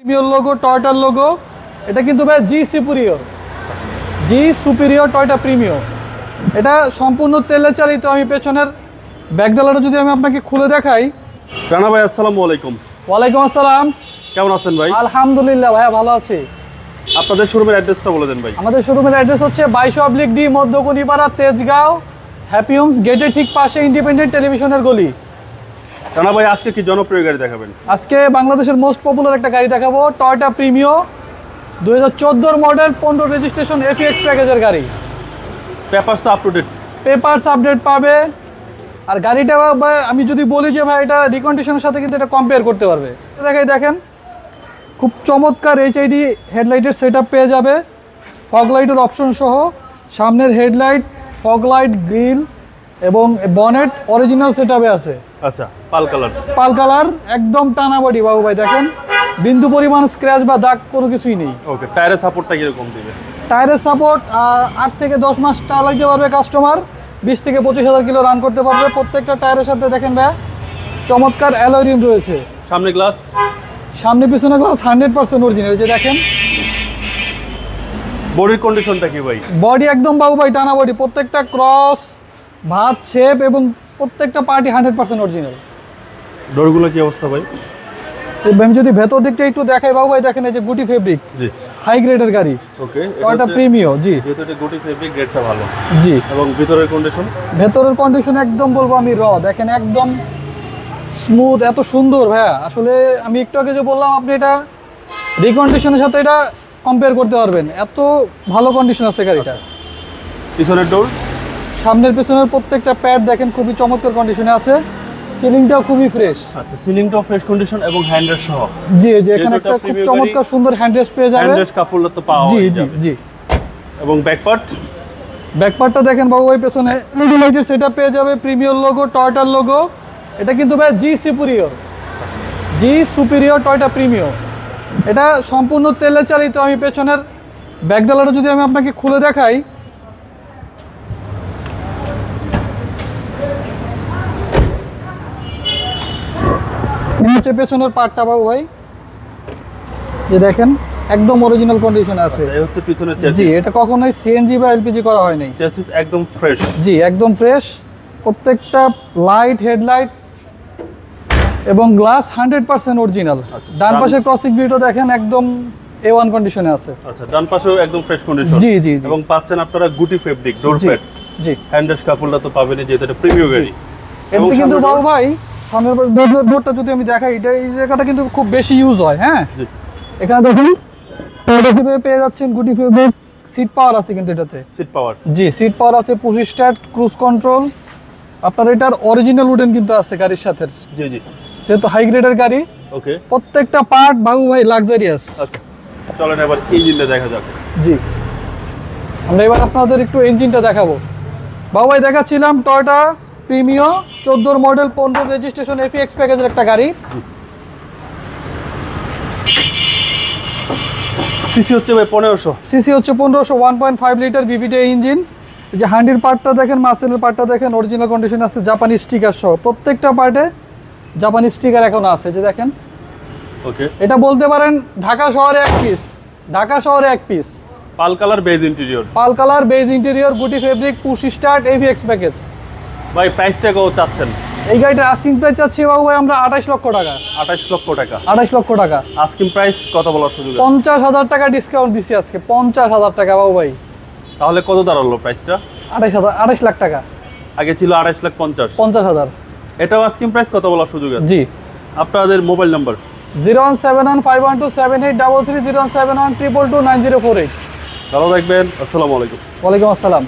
Premier logo, টয়োটার logo. এটা কিন্তু ভাই জি সুপিরিয়র টয়োটা প্রিমিয়র। এটা সম্পূর্ণ তেলে চালিত। আমি পেছনের ব্যাকডালাটা যদি আমি আপনাকে খুলে দেখাই। রানা ভাই আসসালামু আলাইকুম। ওয়ালাইকুম আসসালাম। কেমন আছেন ভাই? আলহামদুলিল্লাহ ভাইয়া, ভালো আছি। আপনাদের শোরুমের অ্যাড্রেসটা বলে দেন ভাই। আমাদের শোরুমের অ্যাড্রেস হচ্ছে 22/D Madhyakunipara, Tejgaon, happy Holmes গেটের ঠিক পাশে ইন্ডিপেন্ডেন্ট টেলিভিশনের গলি। রানা ভাই আজকে কি জনপ্রিয় গাড়ি দেখাবেন? আজকে বাংলাদেশের মোস্ট পপুলার একটা গাড়ি দেখাবো, Toyota Premio 2014 model, 15 registration, FX প্যাকেজের গাড়ি। পেপারস তো up to date? Papers update পাবে। আর গাড়িটা আমি যদি বলি যে ভাই এটা রিকন্ডিশনের সাথে কিন্তু এটা কম্পেয়ার করতে পারবে। দেখেন খুব চমৎকার এইচআইডি হেডলাইটের সেটআপ পেয়ে যাবে, ফগ লাইটের অপশন সহ। সামনের হেডলাইট, ফগ লাইট, গ্রিল এবং বনেট অরিজিনাল সেটআপে আছে। আচ্ছা, পাল কালার একদম টানা বডি বাবু ভাই, দেখেন বিন্দু পরিমাণ স্ক্র্যাচ বা দাগ কোনো কিছুই নেই। ওকে, টায়ারের সাপোর্টটা কিরকম দিবে? টায়ারের সাপোর্ট 8 থেকে 10 মাস চালাইতে পারবে কাস্টমার, 20 থেকে 25,000 কিলো রান করতে পারবে। প্রত্যেকটা টায়ারের সাথে দেখেন ভাই চমৎকার অ্যালয় রিম রয়েছে। সামনে গ্লাস, সামনে পিছনে গ্লাস 100% অরিজিনাল। এই যে দেখেন বডির কন্ডিশনটা কি ভাই? বডি একদম বাবু ভাই টানা বডি, প্রত্যেকটা ক্রস, ভাত শেপ এবং প্রত্যেকটা পার্টি 100% অরিজিনাল। ডোরগুলো কি অবস্থা ভাই? আমি যদি ভেতর দিকটা একটু দেখাই বাবু ভাই, দেখেন এই যে গুটি ফেব্রিক, জি হাই গ্রেডের গাড়ি। ওকে, টয়োটা প্রিমিও, জি যেহেতু এটা গুটি ফেব্রিক, গ্রেডটা ভালো। জি, এবং ভিতরের কন্ডিশন? ভেতরের কন্ডিশন একদম বলবো আমি দেখেন একদম স্মুথ, এত সুন্দর ভাইয়া। আসলে আমি একটু আগে যে বললাম, আপনি এটা রিকন্ডিশনের সাথে এটা কম্পেয়ার করতে পারবেন, এত ভালো কন্ডিশন আছে গাড়িটা। পিছনের ডোর, সামনের পেছনের প্রত্যেকটা প্যাড দেখেন খুবই চমৎকার কন্ডিশনে আছে। সিলিংটাও খুবই ফ্রেশ। আচ্ছা, সিলিংটাও ফ্রেশ কন্ডিশন এবং হ্যান্ডরেস্ট সহ। জি জি, এখানে একটা খুব চমৎকার সুন্দর হ্যান্ডরেস্ট পেয়ে যাবে। হ্যান্ডরেস্ট কাপড়টা তো পাওয়া জি যায়। জি জি। এবং ব্যাকপার্টটা দেখেন বাবু ভাই, পেছনে মিডল লাইটের সেটআপ পেয়ে যাবে, প্রিমিয়র লোগো, টয়োটার লোগো। এটা কিন্তু ভাই জি সুপিরিয়র টয়োটা প্রিমিয়র। এটা সম্পূর্ণ তেলে চালিত। আমি পেছনের ব্যাকডালাটা যদি আমি আপনাকে খুলে দেখাই। নিচে পেছনের পার্টটা বাবু ভাই যে দেখেন একদম অরিজিনাল কন্ডিশনে আছে। এই হচ্ছে পিছনের চেসিস। জি, এটা কখনোই সিএনজি বা এলপিজি করা হয় নাই। চেসিস একদম ফ্রেশ। জি, একদম ফ্রেশ। প্রত্যেকটা লাইট, হেডলাইট এবং গ্লাস 100% অরিজিনাল। ডান পাশের ক্রসিং ভিউটা দেখেন একদম A1 কন্ডিশনে আছে। আচ্ছা, ডান পাশেও একদম ফ্রেশ কন্ডিশন। জি জি। এবং পাচ্ছেন আপনারা গুটি ফেব্রিক ডোর প্যাড। জি, হ্যান্ডরেস্ট কাপড়টা তো পাবেনই, যেহেতু এটা প্রিমিয়াম গাড়ি। এমনি কিন্তু বাবু ভাই সামনের ডোরটা যদি আমি দেখাই, এই জায়গাটা কিন্তু খুব বেশি ইউজ হয়। হ্যাঁ, এখানে দেখুন পেয়ে যাচ্ছেন গুটি ফেব্রিক, সিট পাওয়ার আছে কিন্তু এটাতে। সিট পাওয়ার, জি, সিট পাওয়ার আছে, পুশ স্টার্ট, ক্রুজ কন্ট্রোল। আপনার এটার অরিজিনাল উডেন কিন্তু আছে গাড়ির সাথে। জি জি, যেহেতু হাই গ্রেডের গাড়ি। ওকে, প্রত্যেকটা পার্ট বাবু ভাই লাক্সারিয়াস। আচ্ছা চলেন এবার ইঞ্জিনটা দেখা যাক। জি, আমরা এবার আপনাদের একটু ইঞ্জিনটা দেখাবো। বাবু ভাই দেখাচ্ছিলাম Toyota Premio 14 model, 15 registration, FX প্যাকেজের একটা গাড়ি। সিসি হচ্ছে ভাই 1500। সিসি হচ্ছে 1500, 1.5 লিটার ভিভিটি ইঞ্জিন। যে হান্ডির পার্টটা দেখেন, মাসেলের পার্টটা দেখেন অরিজিনাল কন্ডিশন আছে, জাপানি স্টিকার সহ। প্রত্যেকটা পার্টে জাপানি স্টিকার এখনো আছে, যে দেখেন। ওকে, এটা বলতে পারেন ঢাকা শহরে এক পিস। পাল কালার বেজ ইন্টেরিয়র। পাল কালার বেজ ইন্টেরিয়র, গুটি ফেব্রিক, পুশ স্টার্ট, এভিএক্স প্যাকেজ। ভাই প্রাইসটা কত চাচ্ছেন? এই গাড়িটার আস্কিং প্রাইস চাচ্ছি বাবু ভাই আমরা 28 লক্ষ টাকা। 28 লক্ষ টাকা? 28 লক্ষ টাকা। আস্কিং প্রাইস কত বলার সুযোগ আছে? 50,000 টাকা ডিসকাউন্ট দিছি আজকে। 50,000 টাকা বাবু ভাই। তাহলে কত দাঁড়ালো প্রাইসটা? 28 লাখ টাকা। আগে ছিল 28,50,000। 50,000। এটাও আস্কিং প্রাইস কত বলার সুযোগ আছে? জি। আপনাদের মোবাইল নাম্বার? 01715127833, 01712229048। ভালো থাকবেন, আসসালামু আলাইকুম। ওয়ালাইকুম আসসালাম।